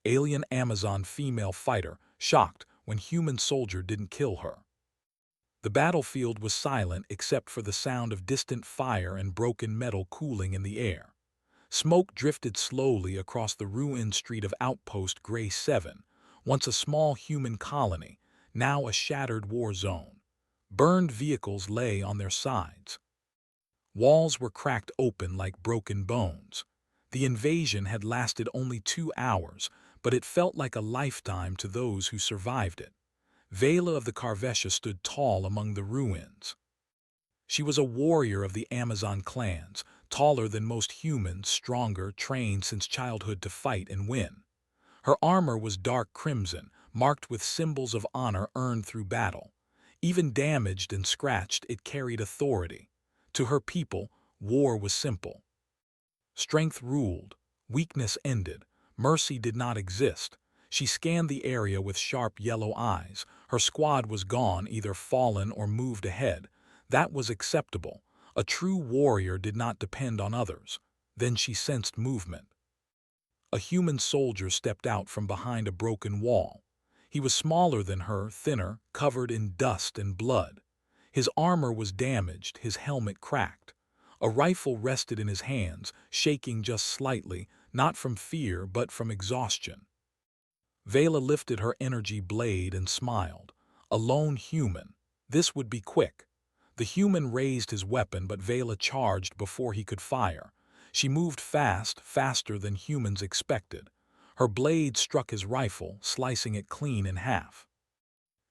Alien Amazon female fighter, shocked when human soldier didn't kill her. The battlefield was silent except for the sound of distant fire and broken metal cooling in the air. Smoke drifted slowly across the ruined street of Outpost Gray 7, once a small human colony, now a shattered war zone. Burned vehicles lay on their sides. Walls were cracked open like broken bones. The invasion had lasted only 2 hours, but it felt like a lifetime to those who survived it. Vela of the Carvesha stood tall among the ruins. She was a warrior of the Amazon clans, taller than most humans, stronger, trained since childhood to fight and win. Her armor was dark crimson, marked with symbols of honor earned through battle. Even damaged and scratched, it carried authority. To her people, war was simple. Strength ruled, weakness ended, mercy did not exist. She scanned the area with sharp yellow eyes. Her squad was gone, either fallen or moved ahead. That was acceptable. A true warrior did not depend on others. Then she sensed movement. A human soldier stepped out from behind a broken wall. He was smaller than her, thinner, covered in dust and blood. His armor was damaged, his helmet cracked. A rifle rested in his hands, shaking just slightly, not from fear but from exhaustion. Vela lifted her energy blade and smiled. A lone human. This would be quick. The human raised his weapon, but Vela charged before he could fire. She moved fast, faster than humans expected. Her blade struck his rifle, slicing it clean in half.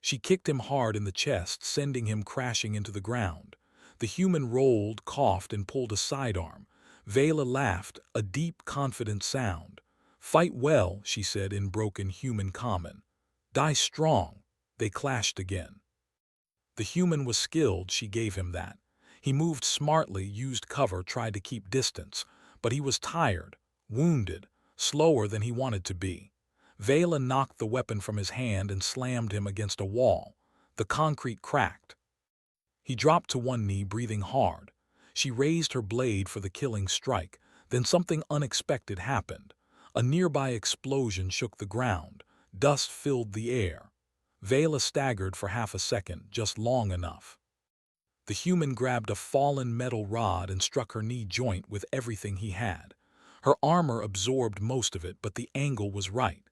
She kicked him hard in the chest, sending him crashing into the ground. The human rolled, coughed, and pulled a sidearm. Vela laughed, a deep, confident sound. "Fight well," she said in broken human common. "Die strong." They clashed again. The human was skilled, she gave him that. He moved smartly, used cover, tried to keep distance. But he was tired, wounded, slower than he wanted to be. Vela knocked the weapon from his hand and slammed him against a wall. The concrete cracked. He dropped to one knee, breathing hard. She raised her blade for the killing strike. Then something unexpected happened. A nearby explosion shook the ground. Dust filled the air. Vela staggered for half a second, just long enough. The human grabbed a fallen metal rod and struck her knee joint with everything he had. Her armor absorbed most of it, but the angle was right.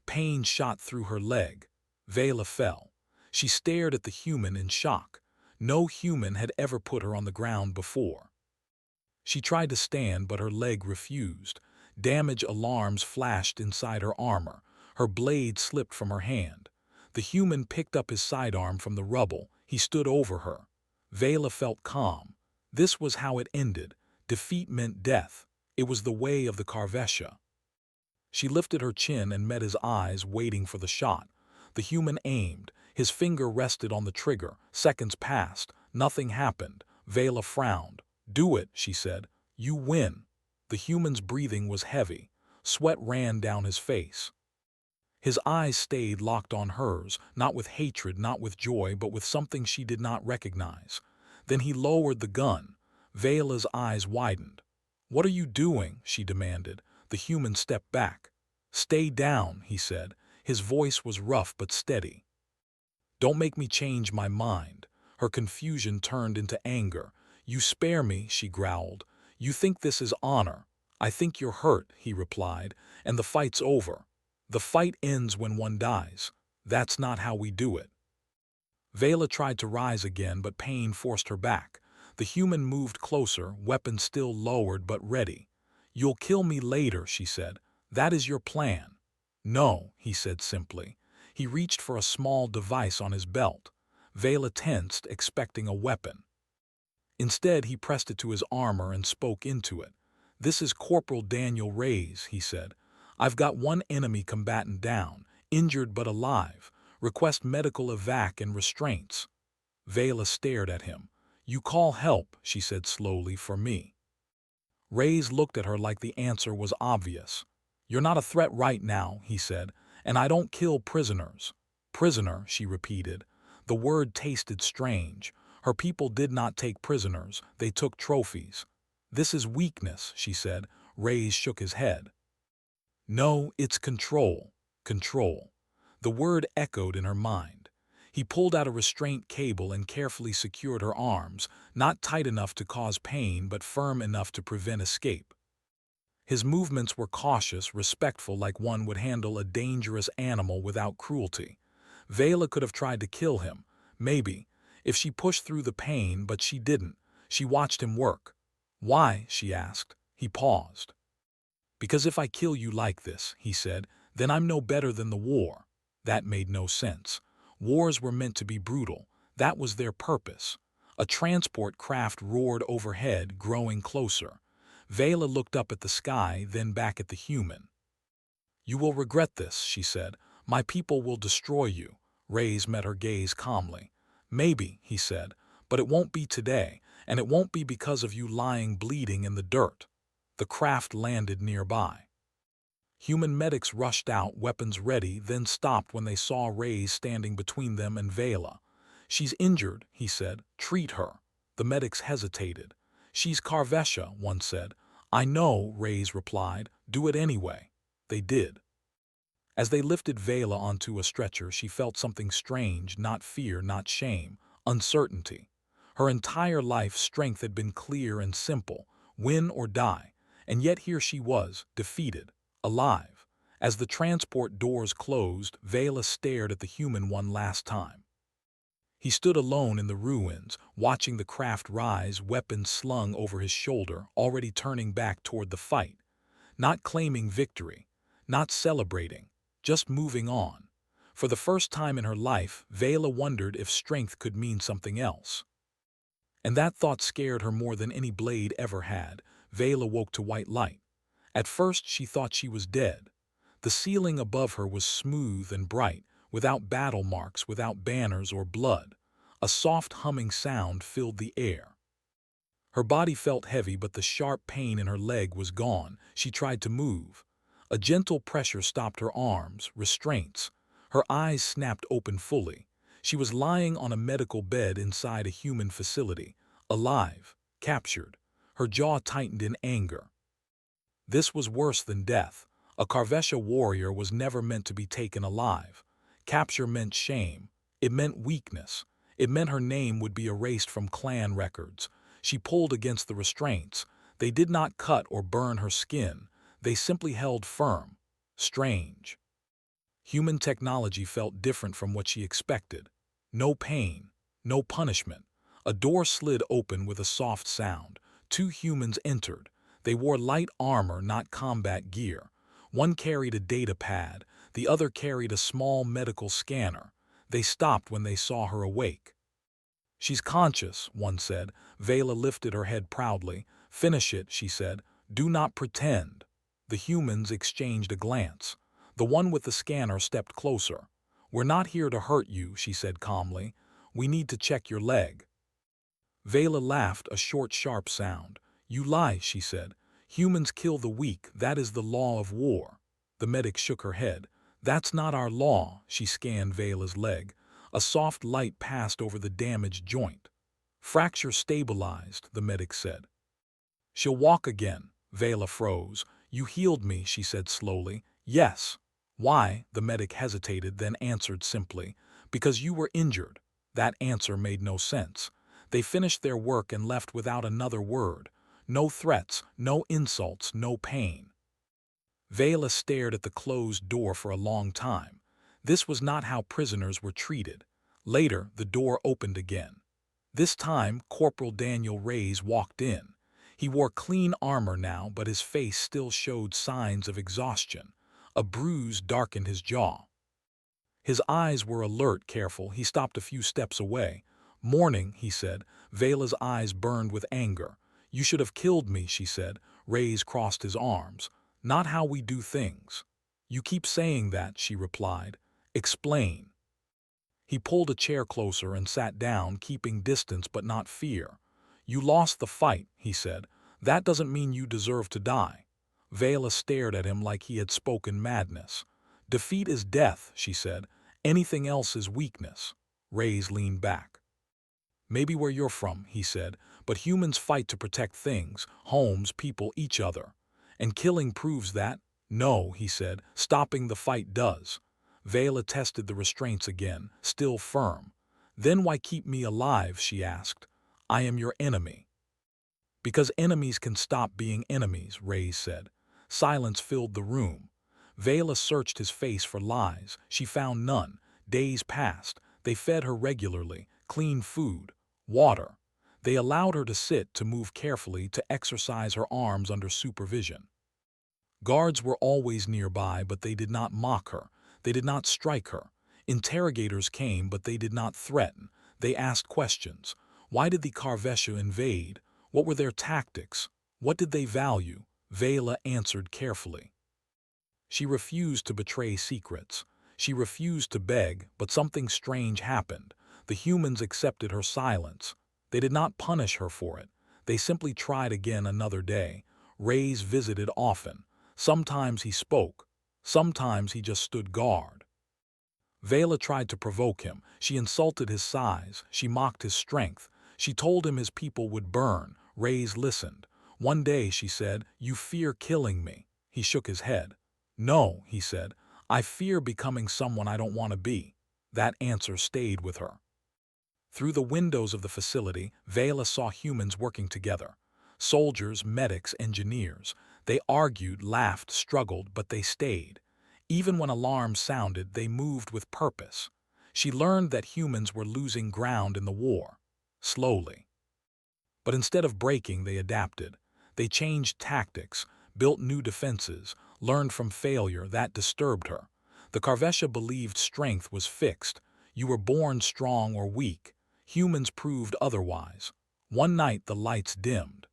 Pain shot through her leg. Vela fell. She stared at the human in shock. No human had ever put her on the ground before. She tried to stand, but her leg refused. Damage alarms flashed inside her armor. Her blade slipped from her hand. The human picked up his sidearm from the rubble. He stood over her. Vela felt calm. This was how it ended. Defeat meant death. It was the way of the Carvesha. She lifted her chin and met his eyes, waiting for the shot. The human aimed. His finger rested on the trigger. Seconds passed. Nothing happened. Vela frowned. "Do it," she said. "You win." The human's breathing was heavy. Sweat ran down his face. His eyes stayed locked on hers, not with hatred, not with joy, but with something she did not recognize. Then he lowered the gun. Vela's eyes widened. "What are you doing?" she demanded. The human stepped back. "Stay down," he said. His voice was rough but steady. "Don't make me change my mind." Her confusion turned into anger. "You spare me," she growled. "You think this is honor." "I think you're hurt," he replied, "and the fight's over. The fight ends when one dies. That's not how we do it." Vela tried to rise again, but pain forced her back. The human moved closer, weapon still lowered but ready. "You'll kill me later," she said. "That is your plan." "No," he said simply. He reached for a small device on his belt. Vela tensed, expecting a weapon. Instead, he pressed it to his armor and spoke into it. "This is Corporal Daniel Reyes," he said. "I've got one enemy combatant down, injured but alive. Request medical evac and restraints." Vela stared at him. "You call help," she said slowly, "for me." Reyes looked at her like the answer was obvious. "You're not a threat right now," he said, "and I don't kill prisoners." "Prisoner," she repeated. The word tasted strange. Her people did not take prisoners, they took trophies. "This is weakness," she said. Reyes shook his head. No, it's control. Control. The word echoed in her mind. He pulled out a restraint cable and carefully secured her arms, not tight enough to cause pain but firm enough to prevent escape. His movements were cautious, respectful, like one would handle a dangerous animal without cruelty. Vela could have tried to kill him, maybe, if she pushed through the pain, but she didn't. She watched him work. Why? She asked. He paused. Because if I kill you like this, he said, then I'm no better than the war. That made no sense. Wars were meant to be brutal. That was their purpose. A transport craft roared overhead, growing closer. Vela looked up at the sky, then back at the human. You will regret this, she said. My people will destroy you. Reyes met her gaze calmly. Maybe, he said, but it won't be today, and it won't be because of you lying bleeding in the dirt. The craft landed nearby. Human medics rushed out, weapons ready, then stopped when they saw Reyes standing between them and Vela. She's injured, he said. Treat her. The medics hesitated. She's Carvesha, one said. I know, Reyes replied. Do it anyway. They did. As they lifted Vela onto a stretcher, she felt something strange, not fear, not shame, uncertainty. Her entire life's strength had been clear and simple, win or die, and yet here she was, defeated, alive. As the transport doors closed, Vela stared at the human one last time. He stood alone in the ruins, watching the craft rise, weapons slung over his shoulder, already turning back toward the fight. Not claiming victory, not celebrating, just moving on. For the first time in her life, Vela wondered if strength could mean something else. And that thought scared her more than any blade ever had. Vela woke to white light. At first she thought she was dead. The ceiling above her was smooth and bright, without battle marks, without banners or blood. A soft humming sound filled the air. Her body felt heavy, but the sharp pain in her leg was gone. She tried to move. A gentle pressure stopped her arms, restraints. Her eyes snapped open fully. She was lying on a medical bed inside a human facility, alive, captured. Her jaw tightened in anger. This was worse than death. A Carvesha warrior was never meant to be taken alive. Capture meant shame. It meant weakness. It meant her name would be erased from clan records. She pulled against the restraints. They did not cut or burn her skin. They simply held firm. Strange. Human technology felt different from what she expected. No pain, no punishment. A door slid open with a soft sound. Two humans entered. They wore light armor, not combat gear. One carried a data pad. The other carried a small medical scanner. They stopped when they saw her awake. She's conscious, one said. Vela lifted her head proudly. Finish it, she said. Do not pretend. The humans exchanged a glance. The one with the scanner stepped closer. We're not here to hurt you, she said calmly. We need to check your leg. Vela laughed, a short, sharp sound. You lie, she said. Humans kill the weak. That is the law of war. The medic shook her head. That's not our law. She scanned Vela's leg. A soft light passed over the damaged joint. Fracture stabilized, the medic said. She'll walk again. Vela froze. You healed me, she said slowly. Yes. Why? The medic hesitated, then answered simply. Because you were injured. That answer made no sense. They finished their work and left without another word. No threats, no insults, no pain. Vela stared at the closed door for a long time. This was not how prisoners were treated. Later, the door opened again. This time, Corporal Daniel Reyes walked in. He wore clean armor now, but his face still showed signs of exhaustion. A bruise darkened his jaw. His eyes were alert, careful. He stopped a few steps away. Morning, he said. Vela's eyes burned with anger. You should have killed me, she said. Reyes crossed his arms. Not how we do things. You keep saying that, she replied. Explain. He pulled a chair closer and sat down, keeping distance but not fear. You lost the fight, he said. That doesn't mean you deserve to die. Vela stared at him like he had spoken madness. Defeat is death, she said. Anything else is weakness. Reyes leaned back. Maybe where you're from, he said, but humans fight to protect things, homes, people, each other. And killing proves that. No, he said, stopping the fight does. Vela tested the restraints again, still firm. Then why keep me alive, she asked. I am your enemy. Because enemies can stop being enemies, Reyes said. Silence filled the room. Vela searched his face for lies. She found none. Days passed. They fed her regularly, clean food, water. They allowed her to sit, to move carefully, to exercise her arms under supervision. Guards were always nearby, but they did not mock her. They did not strike her. Interrogators came, but they did not threaten. They asked questions. Why did the Karvesha invade? What were their tactics? What did they value? Vela answered carefully. She refused to betray secrets. She refused to beg, but something strange happened. The humans accepted her silence. They did not punish her for it. They simply tried again another day. Reyes visited often. Sometimes he spoke. Sometimes he just stood guard. Vela tried to provoke him. She insulted his size. She mocked his strength. She told him his people would burn. Reyes listened. One day she said, "You fear killing me." He shook his head. "No," he said, "I fear becoming someone I don't want to be." That answer stayed with her. Through the windows of the facility, Vela saw humans working together. Soldiers, medics, engineers. They argued, laughed, struggled, but they stayed. Even when alarms sounded, they moved with purpose. She learned that humans were losing ground in the war. Slowly. But instead of breaking, they adapted. They changed tactics, built new defenses, learned from failure. That disturbed her. The Karvesha believed strength was fixed. You were born strong or weak. Humans proved otherwise. One night the lights dimmed.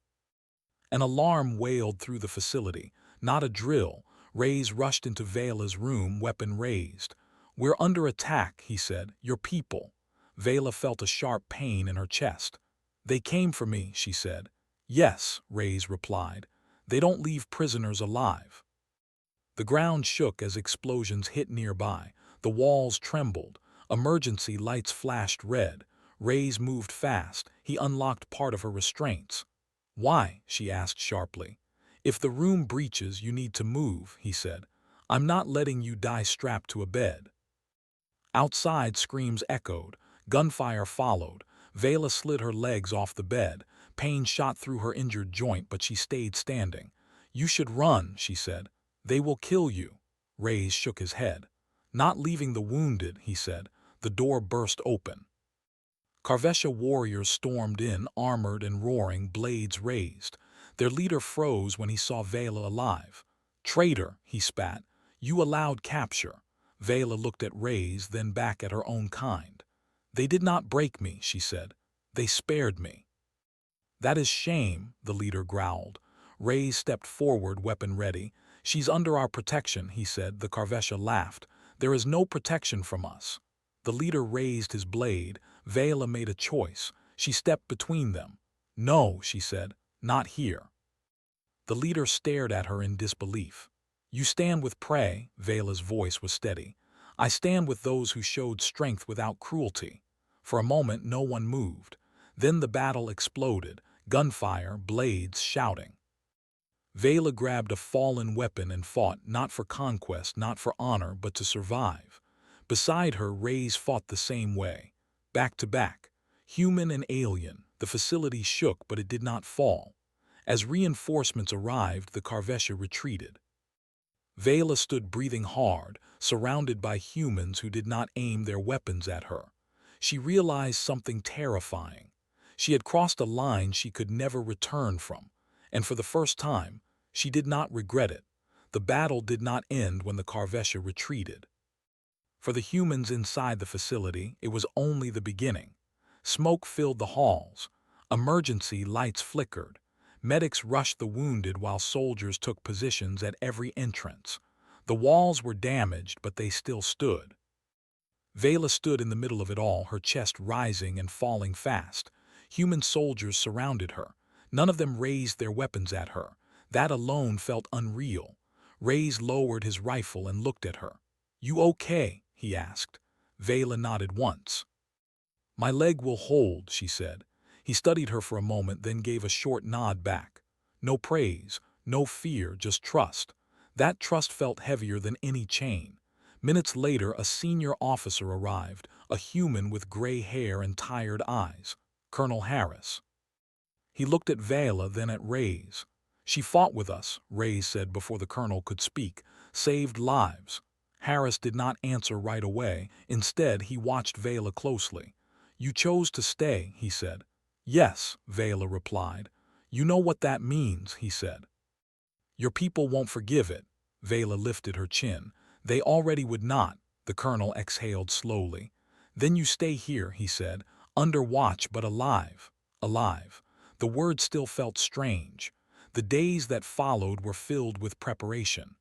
An alarm wailed through the facility. Not a drill. Reyes rushed into Vela's room, weapon raised. "We're under attack," he said. "Your people." Vela felt a sharp pain in her chest. "They came for me," she said. "Yes," Reyes replied. "They don't leave prisoners alive." The ground shook as explosions hit nearby. The walls trembled. Emergency lights flashed red. Reyes moved fast. He unlocked part of her restraints. "Why?" she asked sharply. "If the room breaches, you need to move," he said. "I'm not letting you die strapped to a bed." Outside, screams echoed. Gunfire followed. Vela slid her legs off the bed. Pain shot through her injured joint, but she stayed standing. "You should run," she said. "They will kill you." Reyes shook his head. "Not leaving the wounded," he said. The door burst open. Karvesha warriors stormed in, armored and roaring, blades raised. Their leader froze when he saw Vela alive. "Traitor," he spat. "You allowed capture." Vela looked at Reyes, then back at her own kind. "They did not break me," she said. "They spared me." "That is shame," the leader growled. Reyes stepped forward, weapon ready. "She's under our protection," he said. The Karvesha laughed. "There is no protection from us." The leader raised his blade. Vela made a choice. She stepped between them. "No," she said, "not here." The leader stared at her in disbelief. "You stand with prey," Vela's voice was steady. "I stand with those who showed strength without cruelty." For a moment, no one moved. Then the battle exploded. Gunfire, blades, shouting. Vela grabbed a fallen weapon and fought, not for conquest, not for honor, but to survive. Beside her, Reyes fought the same way. Back to back. Human and alien. The facility shook, but it did not fall. As reinforcements arrived, the Karvesha retreated. Vela stood breathing hard, surrounded by humans who did not aim their weapons at her. She realized something terrifying. She had crossed a line she could never return from, and for the first time, she did not regret it. The battle did not end when the Karvesha retreated. For the humans inside the facility, it was only the beginning. Smoke filled the halls. Emergency lights flickered. Medics rushed the wounded while soldiers took positions at every entrance. The walls were damaged, but they still stood. Vela stood in the middle of it all, her chest rising and falling fast. Human soldiers surrounded her. None of them raised their weapons at her. That alone felt unreal. Reyes lowered his rifle and looked at her. "You okay?" he asked. Vela nodded once. "My leg will hold," she said. He studied her for a moment, then gave a short nod back. No praise, no fear, just trust. That trust felt heavier than any chain. Minutes later, a senior officer arrived, a human with gray hair and tired eyes, Colonel Harris. He looked at Vela, then at Reyes. "She fought with us," Reyes said before the colonel could speak, "saved lives." Harris did not answer right away. Instead, he watched Vela closely. "You chose to stay," he said. "Yes," Vela replied. "You know what that means," he said. "Your people won't forgive it." Vela lifted her chin. "They already would not," the colonel exhaled slowly. "Then you stay here," he said, "under watch but alive." Alive. The word still felt strange. The days that followed were filled with preparation.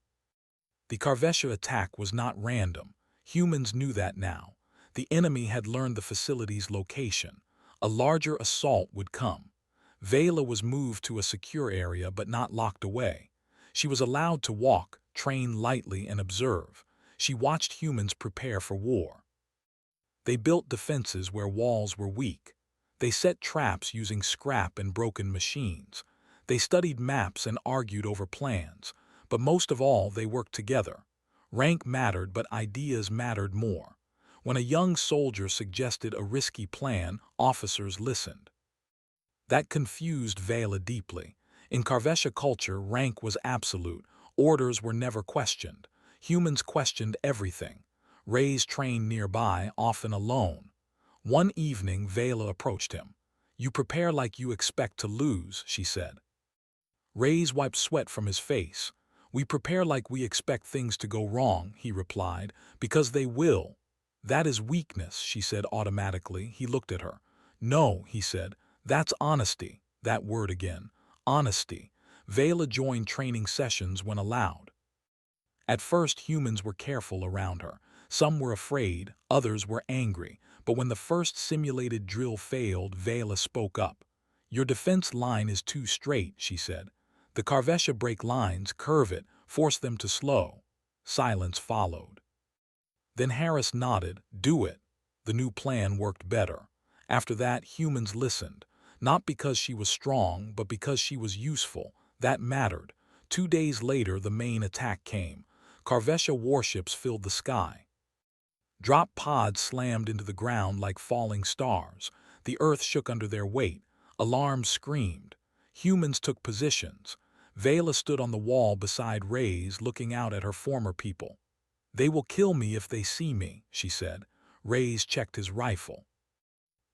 The Carvesha attack was not random. Humans knew that now. The enemy had learned the facility's location. A larger assault would come. Vela was moved to a secure area but not locked away. She was allowed to walk, train lightly, and observe. She watched humans prepare for war. They built defenses where walls were weak. They set traps using scrap and broken machines. They studied maps and argued over plans. But most of all, they worked together. Rank mattered, but ideas mattered more. When a young soldier suggested a risky plan, officers listened. That confused Vela deeply. In Carvesha culture, rank was absolute. Orders were never questioned. Humans questioned everything. Reyes trained nearby, often alone. One evening, Vela approached him. "You prepare like you expect to lose," she said. Reyes wiped sweat from his face. "We prepare like we expect things to go wrong," he replied, "because they will." "That is weakness," she said automatically. He looked at her. "No," he said, "that's honesty." That word again. Honesty. Vela joined training sessions when allowed. At first, humans were careful around her. Some were afraid, others were angry. But when the first simulated drill failed, Vela spoke up. "Your defense line is too straight," she said. "The Carvesha break lines, curve it, force them to slow." Silence followed. Then Harris nodded. "Do it." The new plan worked better. After that, humans listened. Not because she was strong, but because she was useful. That mattered. 2 days later, the main attack came. Carvesha warships filled the sky. Drop pods slammed into the ground like falling stars. The earth shook under their weight. Alarms screamed. Humans took positions. Vela stood on the wall beside Reyes, looking out at her former people. "They will kill me if they see me," she said. Reyes checked his rifle.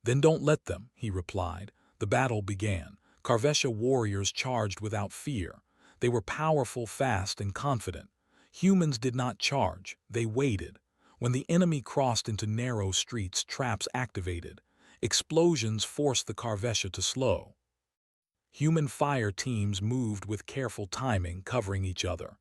"Then don't let them," he replied. The battle began. Carvesha warriors charged without fear. They were powerful, fast, and confident. Humans did not charge. They waited. When the enemy crossed into narrow streets, traps activated. Explosions forced the Carvesha to slow. Human fire teams moved with careful timing, covering each other.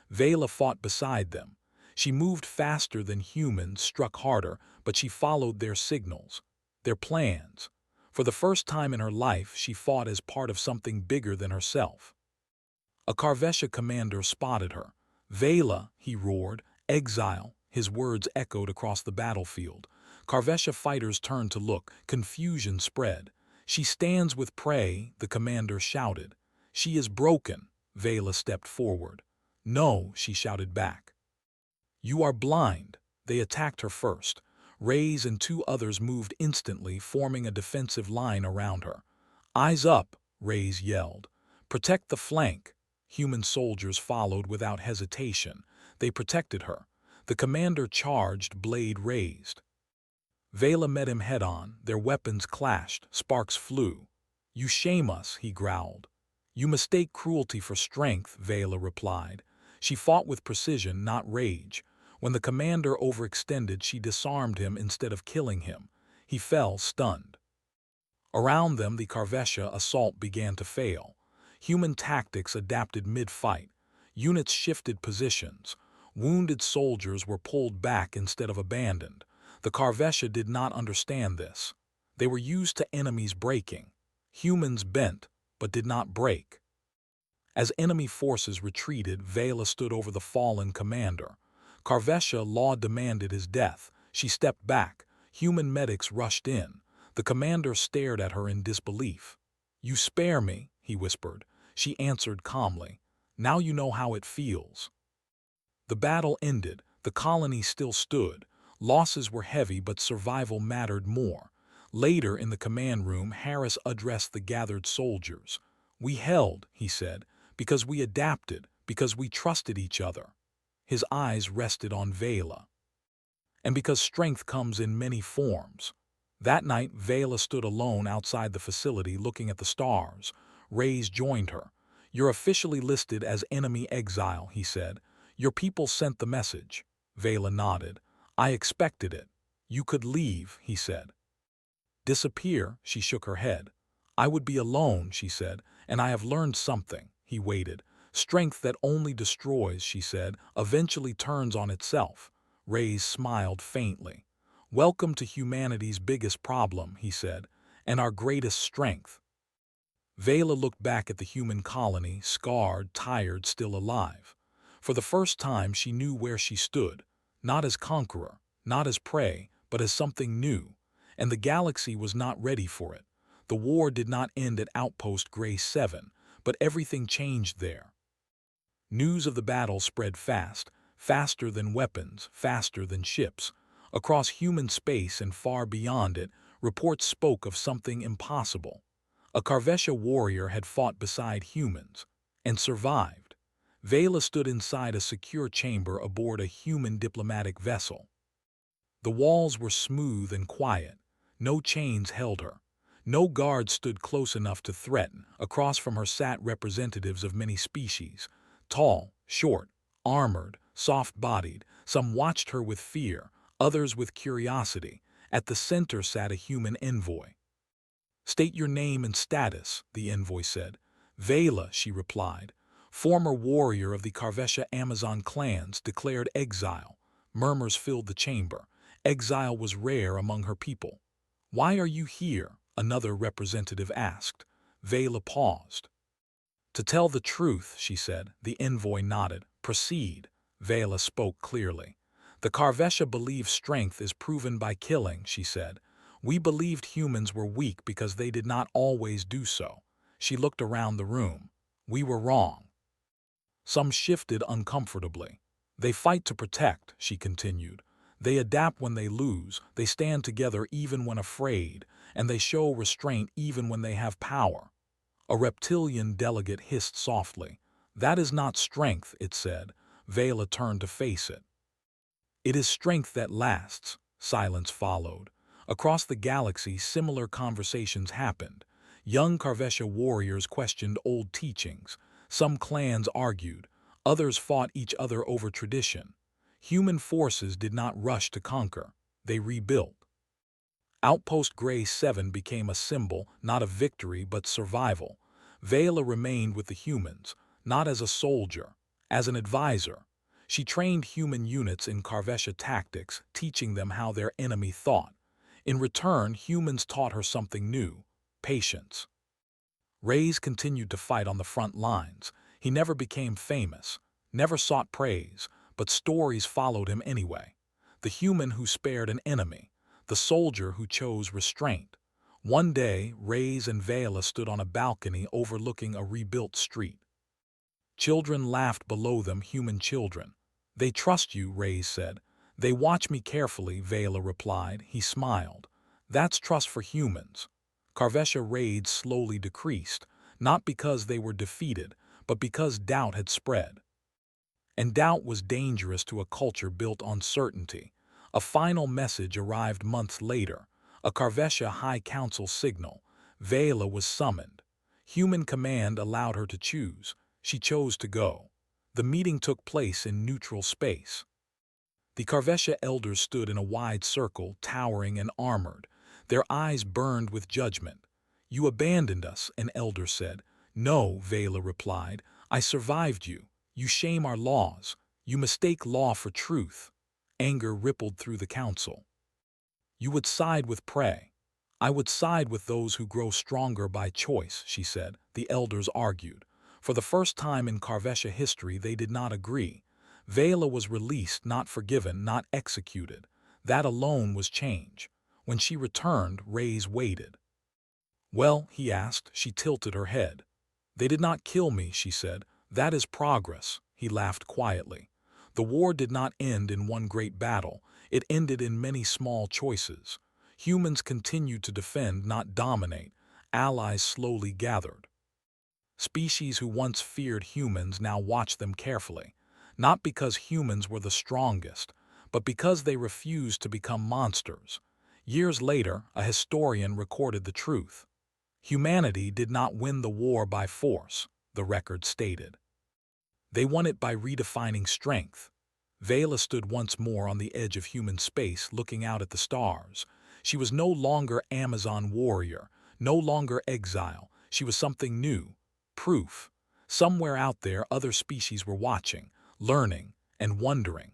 Vela fought beside them. She moved faster than humans, struck harder, but she followed their signals, their plans. For the first time in her life, she fought as part of something bigger than herself. A Carvesha commander spotted her. "Vela," he roared. "Exile." His words echoed across the battlefield. Carvesha fighters turned to look. Confusion spread. "She stands with prey," the commander shouted. "She is broken." Vela stepped forward. "No," she shouted back. "You are blind." They attacked her first. Reyes and 2 others moved instantly, forming a defensive line around her. "Eyes up," Reyes yelled. "Protect the flank." Human soldiers followed without hesitation. They protected her. The commander charged, blade raised. Vela met him head-on. Their weapons clashed. Sparks flew. "You shame us," he growled. "You mistake cruelty for strength," Vela replied. She fought with precision, not rage. When the commander overextended, she disarmed him instead of killing him. He fell, stunned. Around them, the Carvesha assault began to fail. Human tactics adapted mid-fight. Units shifted positions. Wounded soldiers were pulled back instead of abandoned. The Carvesha did not understand this. They were used to enemies breaking. Humans bent, but did not break. As enemy forces retreated, Vela stood over the fallen commander. Carvesha law demanded his death. She stepped back. Human medics rushed in. The commander stared at her in disbelief. "You spare me," he whispered. She answered calmly. "Now you know how it feels." The battle ended, the colony still stood. Losses were heavy, but survival mattered more. Later, in the command room, Harris addressed the gathered soldiers. "We held," he said, "because we adapted, because we trusted each other." His eyes rested on Vela. "And because strength comes in many forms." That night, Vela stood alone outside the facility looking at the stars. Reyes joined her. "You're officially listed as enemy exile," he said. "Your people sent the message." Vela nodded. "I expected it." "You could leave," he said. "Disappear," she shook her head. "I would be alone," she said, "and I have learned something." He waited. "Strength that only destroys," she said, "eventually turns on itself." Reyes smiled faintly. "Welcome to humanity's biggest problem," he said, "and our greatest strength." Vela looked back at the human colony, scarred, tired, still alive. For the first time she knew where she stood, not as conqueror, not as prey, but as something new. And the galaxy was not ready for it. The war did not end at Outpost Gray 7, but everything changed there. News of the battle spread fast, faster than weapons, faster than ships. Across human space and far beyond it, reports spoke of something impossible. A Carvesha warrior had fought beside humans, and survived. Vela stood inside a secure chamber aboard a human diplomatic vessel. The walls were smooth and quiet. No chains held her. No guard stood close enough to threaten. Across from her sat representatives of many species. Tall, short, armored, soft-bodied. Some watched her with fear, others with curiosity. At the center sat a human envoy. "State your name and status," the envoy said. "Vela," she replied. "Former warrior of the Carvesha Amazon clans, declared exile." Murmurs filled the chamber. Exile was rare among her people. "Why are you here?" another representative asked. Vela paused. "To tell the truth," she said. The envoy nodded. "Proceed." Vela spoke clearly. "The Carvesha believe strength is proven by killing," she said. "We believed humans were weak because they did not always do so." She looked around the room. "We were wrong." Some shifted uncomfortably. "They fight to protect," she continued. "They adapt when they lose, they stand together even when afraid, and they show restraint even when they have power." A reptilian delegate hissed softly. "That is not strength," it said. Vela turned to face it. "It is strength that lasts." Silence followed. Across the galaxy, similar conversations happened. Young Carvesha warriors questioned old teachings. Some clans argued. Others fought each other over tradition. Human forces did not rush to conquer. They rebuilt. Outpost Gray 7 became a symbol, not of victory but survival. Vela remained with the humans, not as a soldier, as an advisor. She trained human units in Carvesha tactics, teaching them how their enemy thought. In return, humans taught her something new: patience. Reyes continued to fight on the front lines. He never became famous, never sought praise, but stories followed him anyway. The human who spared an enemy, the soldier who chose restraint. One day, Reyes and Vela stood on a balcony overlooking a rebuilt street. Children laughed below them, human children. "They trust you," Reyes said. "They watch me carefully," Vela replied. He smiled. "That's trust for humans." Carvesha raids slowly decreased, not because they were defeated, but because doubt had spread. And doubt was dangerous to a culture built on certainty. A final message arrived months later, a Carvesha High Council signal. Vela was summoned. Human command allowed her to choose. She chose to go. The meeting took place in neutral space. The Carvesha elders stood in a wide circle, towering and armored. Their eyes burned with judgment. "You abandoned us," an elder said. "No," Vela replied. "I survived you. You shame our laws. You mistake law for truth." Anger rippled through the council. "You would side with prey." "I would side with those who grow stronger by choice," she said. The elders argued. For the first time in Carvesha history, they did not agree. Vela was released, not forgiven, not executed. That alone was change. When she returned, Reyes waited. "Well," he asked. She tilted her head. "They did not kill me," she said. "That is progress." He laughed quietly. The war did not end in one great battle. It ended in many small choices. Humans continued to defend, not dominate. Allies slowly gathered. Species who once feared humans now watched them carefully, not because humans were the strongest, but because they refused to become monsters. Years later, a historian recorded the truth. Humanity did not win the war by force, the record stated. They won it by redefining strength. Vela stood once more on the edge of human space, looking out at the stars. She was no longer Amazon warrior, no longer exile. She was something new. Proof. Somewhere out there, other species were watching, learning, and wondering.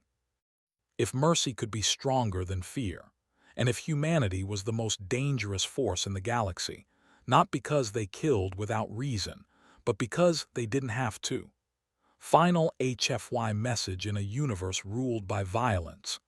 If mercy could be stronger than fear, and if humanity was the most dangerous force in the galaxy, not because they killed without reason, but because they didn't have to. Final HFY message in a universe ruled by violence.